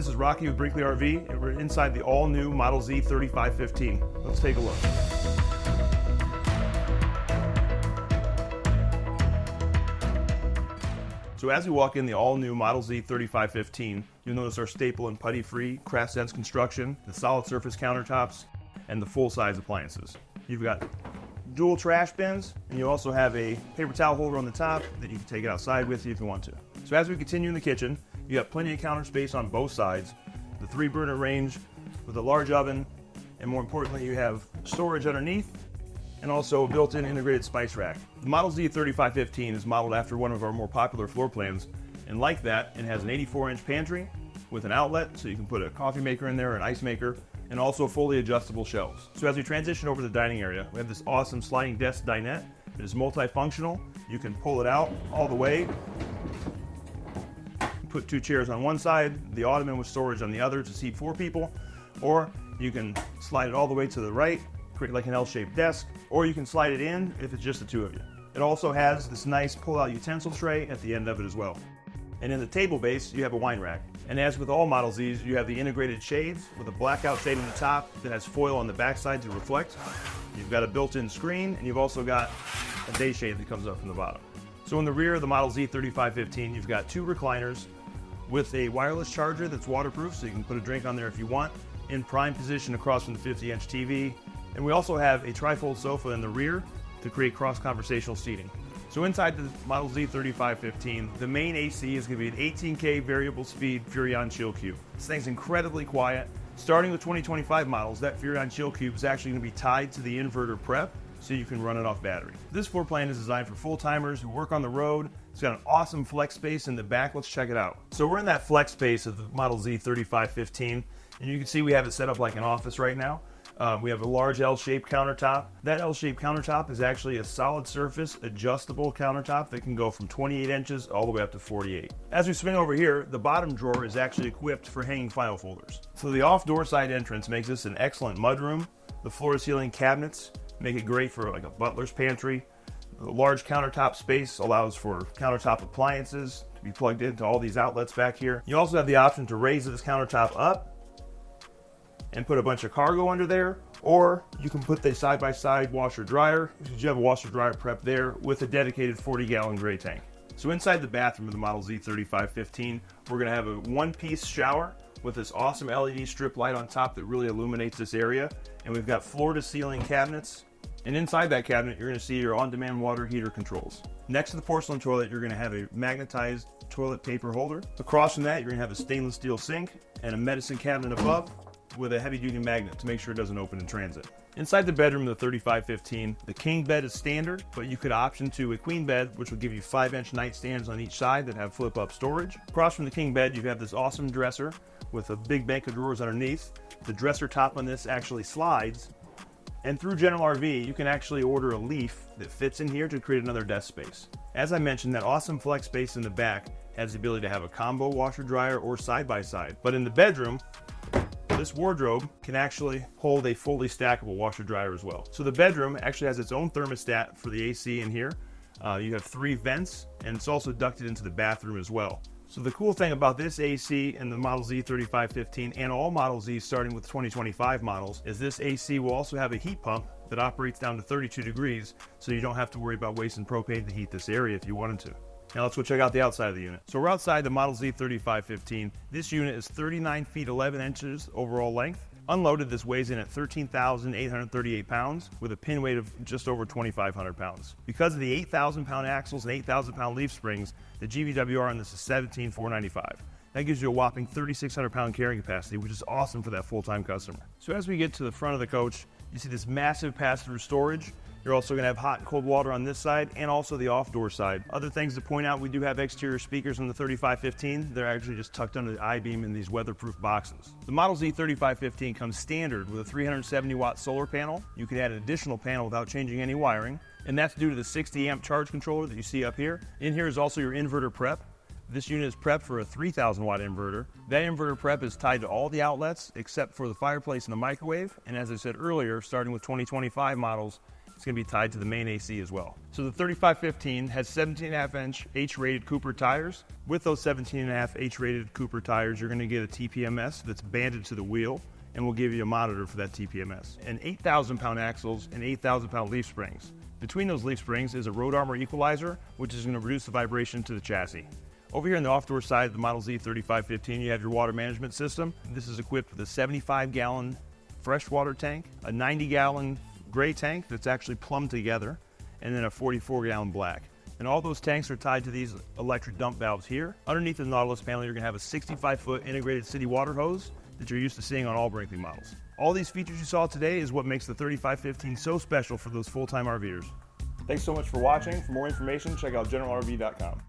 This is Rocky with Brinkley RV, and we're inside the all-new Model Z 3515. Let's take a look. So as we walk in the all-new Model Z 3515, you'll notice our staple and putty-free Craft Sense construction, the solid surface countertops, and the full-size appliances. You've got dual trash bins, and you also have a paper towel holder on the top that you can take it outside with you if you want to. So as we continue in the kitchen, you got plenty of counter space on both sides, the 3-burner range with a large oven, and more importantly, you have storage underneath and also a built-in integrated spice rack. The Model Z 3515 is modeled after one of our more popular floor plans, and like that, it has an 84-inch pantry with an outlet so you can put a coffee maker in there, an ice maker, and also fully adjustable shelves. So as we transition over to the dining area, we have this awesome sliding desk dinette. It is multifunctional. You can pull it out all the way, put 2 chairs on one side, the ottoman with storage on the other to seat 4 people, or you can slide it all the way to the right, create like an L-shaped desk, or you can slide it in if it's just the 2 of you. It also has this nice pull-out utensil tray at the end of it as well. And in the table base, you have a wine rack. And as with all Model Zs, you have the integrated shades with a blackout shade on the top that has foil on the backside to reflect. You've got a built-in screen, and you've also got a day shade that comes up from the bottom. So in the rear of the Model Z 3515, you've got 2 recliners with a wireless charger that's waterproof, so you can put a drink on there if you want, in prime position across from the 50-inch TV. And we also have a trifold sofa in the rear to create cross-conversational seating. So inside the Model Z 3515, the main AC is going to be an 18K variable speed Furrion chill cube. This thing's incredibly quiet. Starting with 2025 models, that Furrion chill cube is actually going to be tied to the inverter prep, so you can run it off battery. This floor plan is designed for full-timers who work on the road. It's got an awesome flex space in the back. Let's check it out. So we're in that flex space of the Model Z 3515, and you can see we have it set up like an office right now. We have a large L-shaped countertop. That L-shaped countertop is actually a solid surface adjustable countertop that can go from 28 inches all the way up to 48. As we swing over here, the bottom drawer is actually equipped for hanging file folders. So the off-door side entrance makes this an excellent mudroom. The floor-to-ceiling cabinets make it great for like a butler's pantry. The large countertop space allows for countertop appliances to be plugged into all these outlets back here. You also have the option to raise this countertop up and put a bunch of cargo under there, or you can put the side-by-side washer dryer, because you have a washer dryer prep there with a dedicated 40-gallon gray tank. So inside the bathroom of the Model Z 3515, we're going to have a 1-piece shower with this awesome LED strip light on top that really illuminates this area, and we've got floor-to-ceiling cabinets. And inside that cabinet, you're going to see your on-demand water heater controls. Next to the porcelain toilet, you're going to have a magnetized toilet paper holder. Across from that, you're going to have a stainless steel sink and a medicine cabinet above with a heavy-duty magnet to make sure it doesn't open in transit. Inside the bedroom of the 3515, the king bed is standard, but you could option to a queen bed, which will give you 5-inch nightstands on each side that have flip-up storage. Across from the king bed, you have this awesome dresser with a big bank of drawers underneath. The dresser top on this actually slides, and through General RV, you can actually order a leaf that fits in here to create another desk space. As I mentioned, that awesome flex space in the back has the ability to have a combo washer dryer or side-by-side. But in the bedroom, this wardrobe can actually hold a fully stackable washer dryer as well. So the bedroom actually has its own thermostat for the AC in here. You have 3 vents, and it's also ducted into the bathroom as well. So the cool thing about this AC and the Model Z 3515 and all Model Zs starting with 2025 models is this AC will also have a heat pump that operates down to 32 degrees, so you don't have to worry about wasting propane to heat this area if you wanted to. Now let's go check out the outside of the unit. So we're outside the Model Z 3515. This unit is 39 feet 11 inches overall length. Unloaded, this weighs in at 13,838 pounds with a pin weight of just over 2,500 pounds. Because of the 8,000 pound axles and 8,000 pound leaf springs, the GVWR on this is 17,495. That gives you a whopping 3,600 pound carrying capacity, which is awesome for that full-time customer. So as we get to the front of the coach, you see this massive pass-through storage. You're also going to have hot and cold water on this side and also the off-door side. Other things to point out, we do have exterior speakers on the 3515. They're actually just tucked under the I-beam in these weatherproof boxes. The Model Z 3515 comes standard with a 370-watt solar panel. You can add an additional panel without changing any wiring, and that's due to the 60-amp charge controller that you see up here. In here is also your inverter prep. This unit is prepped for a 3,000-watt inverter. That inverter prep is tied to all the outlets except for the fireplace and the microwave, and as I said earlier, starting with 2025 models, It's going to be tied to the main AC as well. So the 3515 has 17.5-inch H-rated Cooper tires. With those 17.5 H-rated Cooper tires, you're going to get a TPMS that's banded to the wheel, and we'll give you a monitor for that TPMS. And 8,000-pound axles and 8,000-pound leaf springs. Between those leaf springs is a road armor equalizer, which is going to reduce the vibration to the chassis. Over here on the off-door side of the Model Z 3515, you have your water management system. This is equipped with a 75-gallon freshwater tank, a 90-gallon gray tank that's actually plumbed together, and then a 44-gallon black. And all those tanks are tied to these electric dump valves here. Underneath the Nautilus panel, you're going to have a 65-foot integrated city water hose that you're used to seeing on all Brinkley models. All these features you saw today is what makes the 3515 so special for those full-time RVers. Thanks so much for watching. For more information, check out generalrv.com.